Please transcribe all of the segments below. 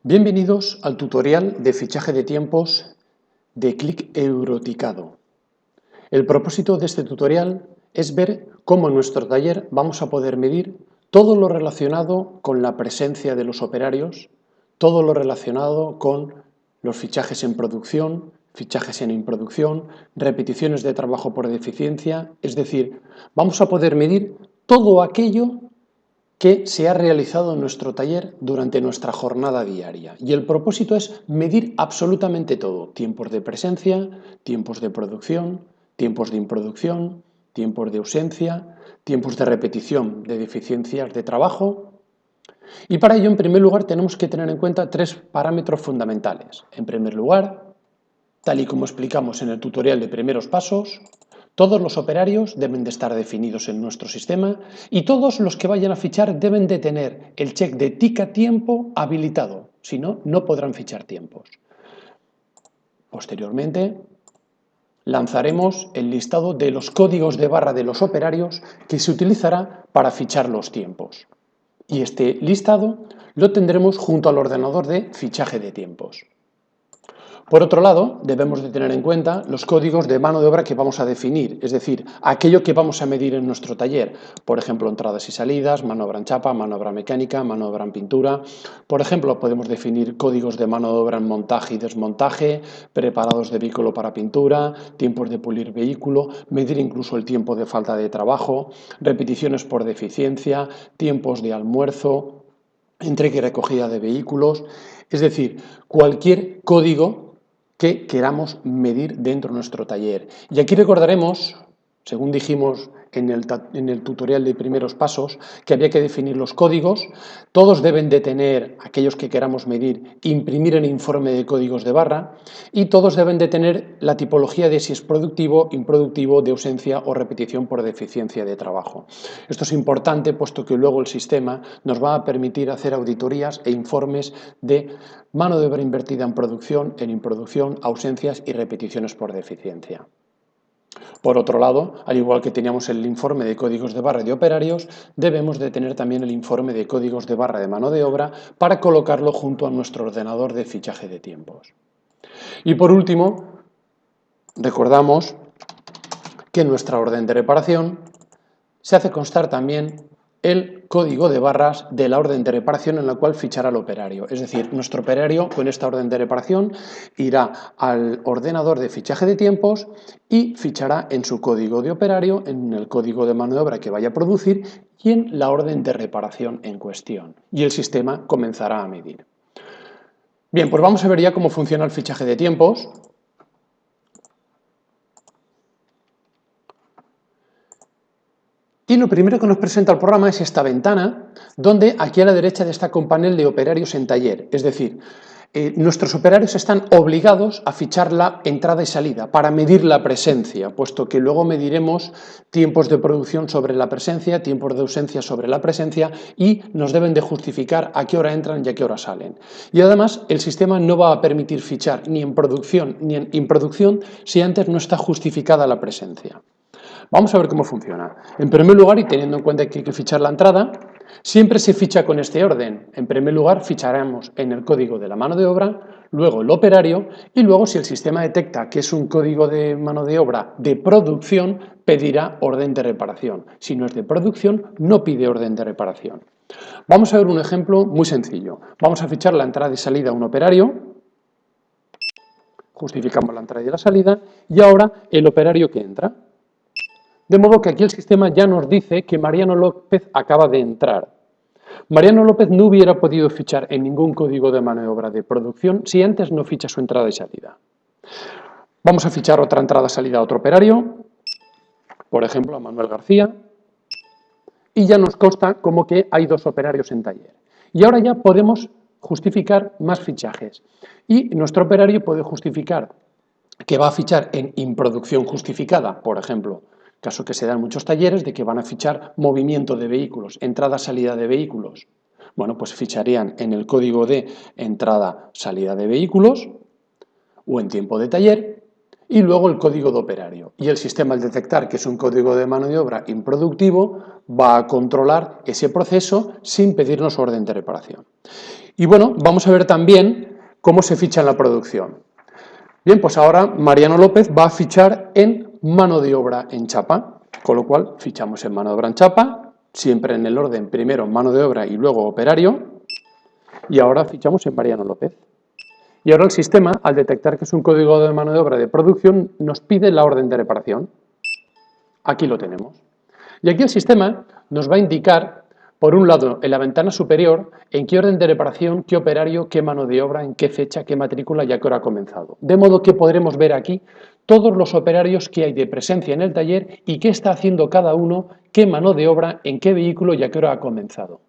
Bienvenidos al tutorial de fichaje de tiempos de Click Euroticado. El propósito de este tutorial es ver cómo en nuestro taller vamos a poder medir todo lo relacionado con la presencia de los operarios, todo lo relacionado con los fichajes en producción, fichajes en improducción, repeticiones de trabajo por deficiencia, es decir, vamos a poder medir todo aquello que se ha realizado en nuestro taller durante nuestra jornada diaria. Y el propósito es medir absolutamente todo: tiempos de presencia, tiempos de producción, tiempos de improducción, tiempos de ausencia, tiempos de repetición de deficiencias de trabajo. Y para ello, en primer lugar, tenemos que tener en cuenta tres parámetros fundamentales. En primer lugar, tal y como explicamos en el tutorial de primeros pasos, todos los operarios deben de estar definidos en nuestro sistema y todos los que vayan a fichar deben de tener el check de tic a tiempo habilitado, si no, no podrán fichar tiempos. Posteriormente, lanzaremos el listado de los códigos de barra de los operarios que se utilizará para fichar los tiempos. Y este listado lo tendremos junto al ordenador de fichaje de tiempos. Por otro lado, debemos de tener en cuenta los códigos de mano de obra que vamos a definir, es decir, aquello que vamos a medir en nuestro taller. Por ejemplo, entradas y salidas, mano de obra en chapa, mano de obra mecánica, mano de obra en pintura. Por ejemplo, podemos definir códigos de mano de obra en montaje y desmontaje, preparados de vehículo para pintura, tiempos de pulir vehículo, medir incluso el tiempo de falta de trabajo, repeticiones por deficiencia, tiempos de almuerzo, entrega y recogida de vehículos. Es decir, cualquier código que queramos medir dentro de nuestro taller. Y aquí recordaremos, según dijimos en el tutorial de primeros pasos, que había que definir los códigos. Todos deben de tener, aquellos que queramos medir, imprimir el informe de códigos de barra, y todos deben de tener la tipología de si es productivo, improductivo, de ausencia o repetición por deficiencia de trabajo. Esto es importante, puesto que luego el sistema nos va a permitir hacer auditorías e informes de mano de obra invertida en producción, en improducción, ausencias y repeticiones por deficiencia. Por otro lado, al igual que teníamos el informe de códigos de barra de operarios, debemos de tener también el informe de códigos de barra de mano de obra para colocarlo junto a nuestro ordenador de fichaje de tiempos. Y por último, recordamos que en nuestra orden de reparación se hace constar también el código de barras de la orden de reparación en la cual fichará el operario. Es decir, nuestro operario con esta orden de reparación irá al ordenador de fichaje de tiempos y fichará en su código de operario, en el código de mano de obra que vaya a producir y en la orden de reparación en cuestión. Y el sistema comenzará a medir. Bien, pues vamos a ver ya cómo funciona el fichaje de tiempos. Y lo primero que nos presenta el programa es esta ventana, donde aquí a la derecha destaca un panel de operarios en taller. Es decir, nuestros operarios están obligados a fichar la entrada y salida para medir la presencia, puesto que luego mediremos tiempos de producción sobre la presencia, tiempos de ausencia sobre la presencia, y nos deben de justificar a qué hora entran y a qué hora salen. Y además el sistema no va a permitir fichar ni en producción ni en improducción si antes no está justificada la presencia. Vamos a ver cómo funciona. En primer lugar, y teniendo en cuenta que hay que fichar la entrada, siempre se ficha con este orden. En primer lugar, ficharemos en el código de la mano de obra, luego el operario, y luego, si el sistema detecta que es un código de mano de obra de producción, pedirá orden de reparación. Si no es de producción, no pide orden de reparación. Vamos a ver un ejemplo muy sencillo. Vamos a fichar la entrada y salida a un operario, justificamos la entrada y la salida, y ahora el operario que entra. De modo que aquí el sistema ya nos dice que Mariano López acaba de entrar. Mariano López no hubiera podido fichar en ningún código de maniobra de producción si antes no ficha su entrada y salida. Vamos a fichar otra entrada y salida a otro operario, por ejemplo a Manuel García, y ya nos consta como que hay dos operarios en taller. Y ahora ya podemos justificar más fichajes. Y nuestro operario puede justificar que va a fichar en improducción justificada, por ejemplo, caso que se da en muchos talleres de que van a fichar movimiento de vehículos, entrada-salida de vehículos. Bueno, pues ficharían en el código de entrada-salida de vehículos o en tiempo de taller. y luego el código de operario. Y el sistema, al detectar que es un código de mano de obra improductivo, va a controlar ese proceso sin pedirnos orden de reparación. Y bueno, vamos a ver también cómo se ficha en la producción. Bien, pues ahora Mariano López va a fichar en mano de obra en chapa, con lo cual fichamos en mano de obra en chapa, siempre en el orden primero mano de obra y luego operario, y ahora fichamos en Mariano López. Y ahora el sistema, al detectar que es un código de mano de obra de producción, nos pide la orden de reparación. Aquí lo tenemos. Y aquí el sistema nos va a indicar, por un lado, en la ventana superior, en qué orden de reparación, qué operario, qué mano de obra, en qué fecha, qué matrícula y a qué hora ha comenzado. De modo que podremos ver aquí todos los operarios que hay de presencia en el taller y qué está haciendo cada uno, qué mano de obra, en qué vehículo y a qué hora ha comenzado.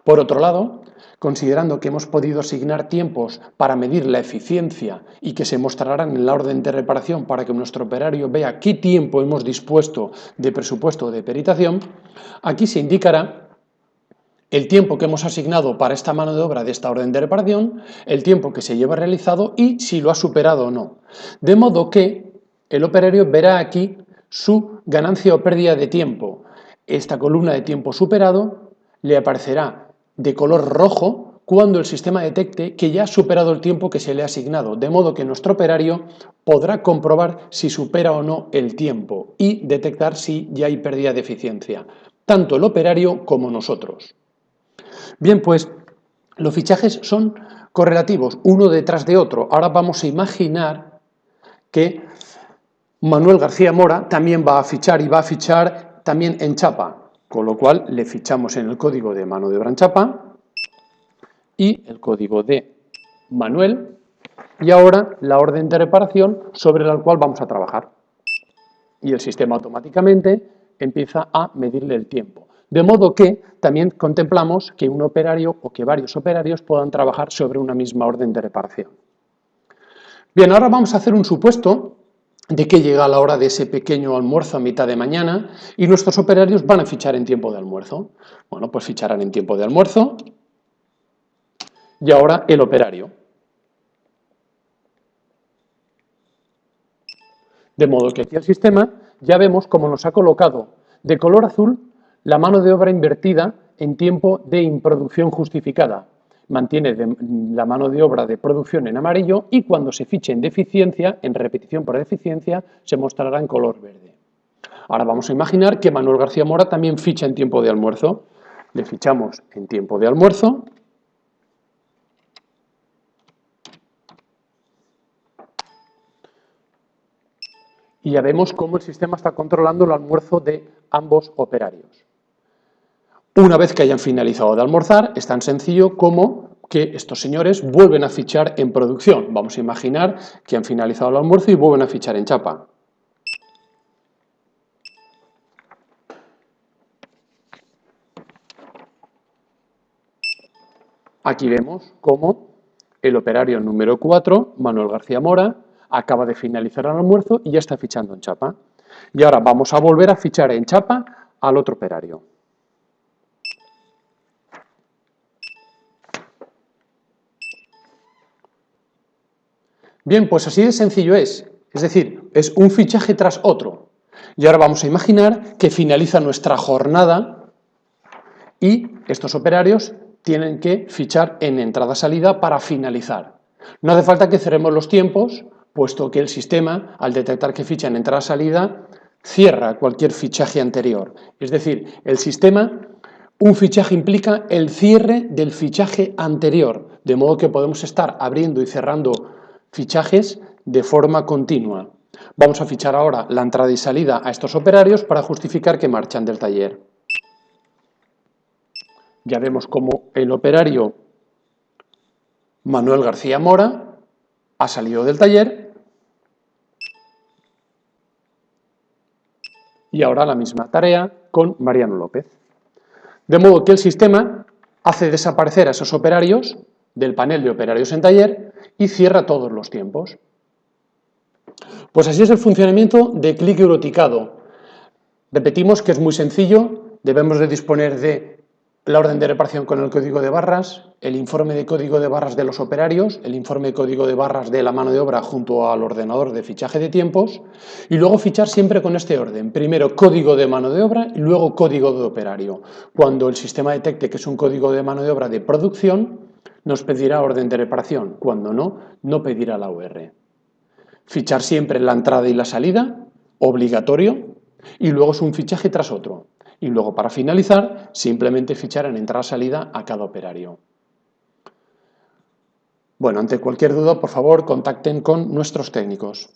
Por otro lado, considerando que hemos podido asignar tiempos para medir la eficiencia y que se mostrarán en la orden de reparación para que nuestro operario vea qué tiempo hemos dispuesto de presupuesto de peritación, aquí se indicará el tiempo que hemos asignado para esta mano de obra de esta orden de reparación, el tiempo que se lleva realizado y si lo ha superado o no. De modo que el operario verá aquí su ganancia o pérdida de tiempo. Esta columna de tiempo superado le aparecerá de color rojo cuando el sistema detecte que ya ha superado el tiempo que se le ha asignado, de modo que nuestro operario podrá comprobar si supera o no el tiempo y detectar si ya hay pérdida de eficiencia, tanto el operario como nosotros. Bien, pues los fichajes son correlativos, uno detrás de otro. Ahora vamos a imaginar que Manuel García Mora también va a fichar y va a fichar también en chapa, con lo cual le fichamos en el código de mano de obra en chapa y el código de Manuel y ahora la orden de reparación sobre la cual vamos a trabajar. Y el sistema automáticamente empieza a medirle el tiempo. De modo que también contemplamos que un operario o que varios operarios puedan trabajar sobre una misma orden de reparación. Bien, ahora vamos a hacer un supuesto de que llega la hora de ese pequeño almuerzo a mitad de mañana y nuestros operarios van a fichar en tiempo de almuerzo. Bueno, pues ficharán en tiempo de almuerzo y ahora el operario. De modo que aquí el sistema ya vemos cómo nos ha colocado de color azul la mano de obra invertida en tiempo de improducción justificada. Mantiene la mano de obra de producción en amarillo y cuando se fiche en deficiencia, en repetición por deficiencia, se mostrará en color verde. Ahora vamos a imaginar que Manuel García Mora también ficha en tiempo de almuerzo. Le fichamos en tiempo de almuerzo. Y ya vemos cómo el sistema está controlando el almuerzo de ambos operarios. Una vez que hayan finalizado de almorzar, es tan sencillo como que estos señores vuelven a fichar en producción. Vamos a imaginar que han finalizado el almuerzo y vuelven a fichar en chapa. Aquí vemos cómo el operario número 4, Manuel García Mora, acaba de finalizar el almuerzo y ya está fichando en chapa. Y ahora vamos a volver a fichar en chapa al otro operario. Bien, pues así de sencillo es. Es decir, es un fichaje tras otro. Y ahora vamos a imaginar que finaliza nuestra jornada y estos operarios tienen que fichar en entrada-salida para finalizar. No hace falta que cerremos los tiempos, puesto que el sistema, al detectar que ficha en entrada-salida, cierra cualquier fichaje anterior. Es decir, el sistema, un fichaje implica el cierre del fichaje anterior, de modo que podemos estar abriendo y cerrando fichajes de forma continua. Vamos a fichar ahora la entrada y salida a estos operarios para justificar que marchan del taller. Ya vemos cómo el operario Manuel García Mora ha salido del taller y ahora la misma tarea con Mariano López. De modo que el sistema hace desaparecer a esos operarios del panel de operarios en taller y cierra todos los tiempos. Pues así es el funcionamiento de clic euroticado. Repetimos que es muy sencillo, debemos de disponer de la orden de reparación con el código de barras, el informe de código de barras de los operarios, el informe de código de barras de la mano de obra junto al ordenador de fichaje de tiempos y luego fichar siempre con este orden. Primero código de mano de obra y luego código de operario. Cuando el sistema detecte que es un código de mano de obra de producción, nos pedirá orden de reparación. Cuando no, no pedirá la UR. Fichar siempre la entrada y la salida, obligatorio, y luego es un fichaje tras otro. Y luego, para finalizar, simplemente fichar en entrada-salida a cada operario. Bueno, ante cualquier duda, por favor, contacten con nuestros técnicos.